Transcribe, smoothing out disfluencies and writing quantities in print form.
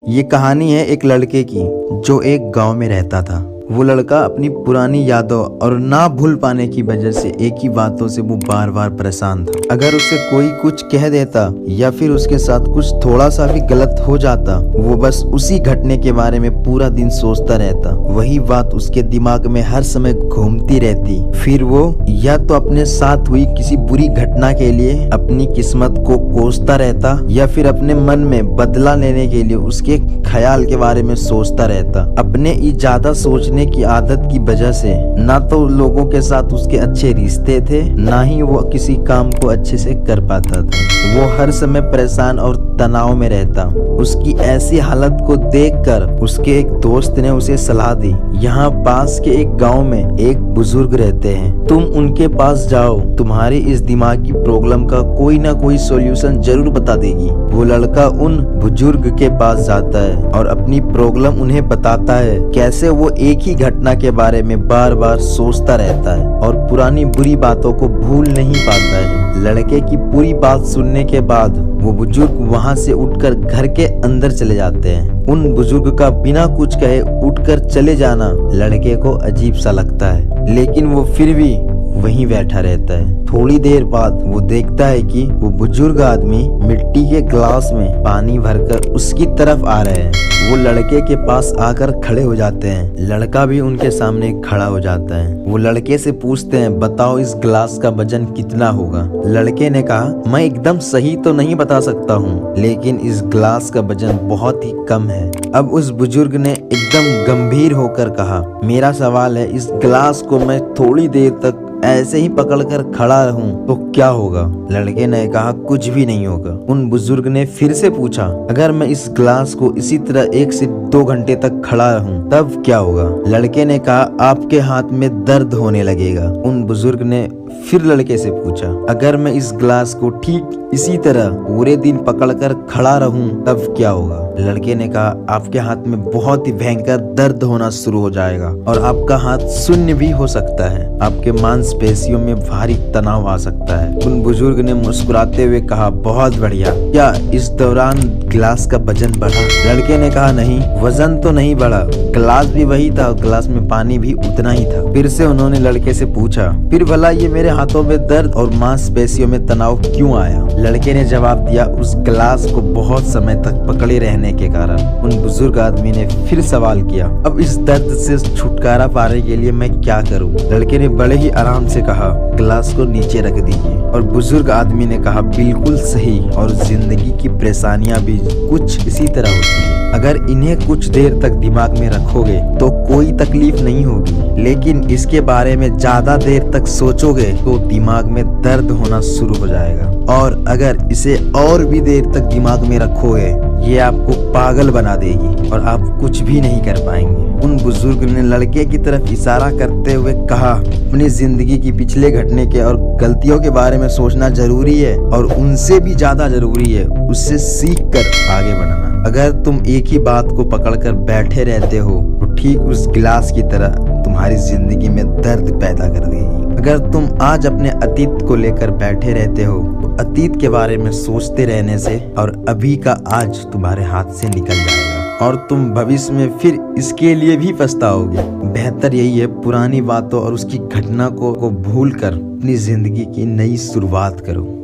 ये कहानी है एक लड़के की जो एक गांव में रहता था। वो लड़का अपनी पुरानी यादों और ना भूल पाने की वजह से एक ही बातों से वो बार बार परेशान था। अगर उसे कोई कुछ कह देता या फिर उसके साथ कुछ थोड़ा सा भी गलत हो जाता, वो बस उसी घटने के बारे में पूरा दिन सोचता रहता। वही बात उसके दिमाग में हर समय घूमती रहती। फिर वो या तो अपने साथ हुई किसी बुरी घटना के लिए अपनी किस्मत को कोसता रहता या फिर अपने मन में बदला लेने के लिए उसके ख्याल के बारे में सोचता रहता। अपने ज्यादा सोचने की आदत की वजह से ना तो लोगों के साथ उसके अच्छे रिश्ते थे, ना ही वो किसी काम को अच्छे से कर पाता था। वो हर समय परेशान और तनाव में रहता। उसकी ऐसी हालत को देखकर उसके एक दोस्त ने उसे सलाह दी, यहाँ पास के एक गांव में एक बुजुर्ग रहते हैं, तुम उनके पास जाओ, तुम्हारी इस दिमागी प्रॉब्लम का कोई ना कोई सॉल्यूशन जरूर बता देगी। वो लड़का उन बुजुर्ग के पास जाता है और अपनी प्रॉब्लम उन्हें बताता है। कैसे वो एक ही घटना के बारे में बार बार सोचता रहता है और पुरानी बुरी बातों को भूल नहीं पाता है। लड़के की पूरी बात सुनने के बाद वो बुजुर्ग वहां से उठकर घर के अंदर चले जाते हैं। उन बुजुर्ग का बिना कुछ कहे उठकर चले जाना लड़के को अजीब सा लगता है, लेकिन वो फिर भी वहीं बैठा रहता है। थोड़ी देर बाद वो देखता है कि वो बुजुर्ग आदमी मिट्टी के ग्लास में पानी भरकर उसकी तरफ आ रहे हैं। वो लड़के के पास आकर खड़े हो जाते हैं। लड़का भी उनके सामने खड़ा हो जाता है। वो लड़के से पूछते हैं, बताओ इस ग्लास का वजन कितना होगा। लड़के ने कहा, मैं एकदम सही तो नहीं बता सकता हूँ, लेकिन इस ग्लास का वजन बहुत ही कम है। अब उस बुजुर्ग ने एकदम गंभीर होकर कहा, मेरा सवाल है, इस ग्लास को मैं थोड़ी देर तक ऐसे ही पकड़कर खड़ा रहूं तो क्या होगा। लड़के ने कहा, कुछ भी नहीं होगा। उन बुजुर्ग ने फिर से पूछा, अगर मैं इस ग्लास को इसी तरह 1 से 2 घंटे तक खड़ा रहूं तब क्या होगा। लड़के ने कहा, आपके हाथ में दर्द होने लगेगा। उन बुजुर्ग ने फिर लड़के से पूछा, अगर मैं इस ग्लास को ठीक इसी तरह पूरे दिन पकड़कर खड़ा रहूं तब क्या होगा। लड़के ने कहा, आपके हाथ में बहुत ही भयंकर दर्द होना शुरू हो जाएगा और आपका हाथ शून्य भी हो सकता है। आपके मांसपेशियों में भारी तनाव आ सकता है। उन बुजुर्ग ने मुस्कुराते हुए कहा, बहुत बढ़िया, क्या इस दौरान गिलास का वजन बढ़ा। लड़के ने कहा, नहीं, वजन तो नहीं बढ़ा, गिलास भी वही था और गिलास में पानी भी उतना ही था। फिर से उन्होंने लड़के से पूछा, फिर भला ये मेरे हाथों में दर्द और मांसपेशियों में तनाव क्यों आया। लड़के ने जवाब दिया, उस गिलास को बहुत समय तक पकड़े रहने के कारण। उन बुजुर्ग आदमी ने फिर सवाल किया, अब इस दर्द से छुटकारा पाने के लिए मैं क्या करूं। लड़के ने बड़े ही आराम से कहा, गिलास को नीचे रख दीजिए। और बुजुर्ग आदमी ने कहा, बिल्कुल सही, और जिंदगी की परेशानियां भी कुछ इसी तरह होती है। अगर इन्हें कुछ देर तक दिमाग में रखोगे तो कोई तकलीफ नहीं होगी, लेकिन इसके बारे में ज्यादा देर तक सोचोगे तो दिमाग में दर्द होना शुरू हो जाएगा। और अगर इसे और भी देर तक दिमाग में रखोगे, ये आपको पागल बना देगी और आप कुछ भी नहीं कर पाएंगे। उन बुजुर्ग ने लड़के की तरफ इशारा करते हुए कहा, अपनी जिंदगी की पिछले घटने के और गलतियों के बारे में सोचना जरूरी है, और उनसे भी ज्यादा जरूरी है उससे सीख कर आगे बढ़ना। अगर तुम एक ही बात को पकड़कर बैठे रहते हो तो ठीक उस गिलास की तरह तुम्हारी जिंदगी में दर्द पैदा कर देगी। अगर तुम आज अपने अतीत को लेकर बैठे रहते हो तो अतीत के बारे में सोचते रहने से और अभी का आज तुम्हारे हाथ से निकल जाएगा और तुम भविष्य में फिर इसके लिए भी पछताओगे। बेहतर यही है, पुरानी बातों और उसकी घटना को भूलकर अपनी जिंदगी की नई शुरुआत करो।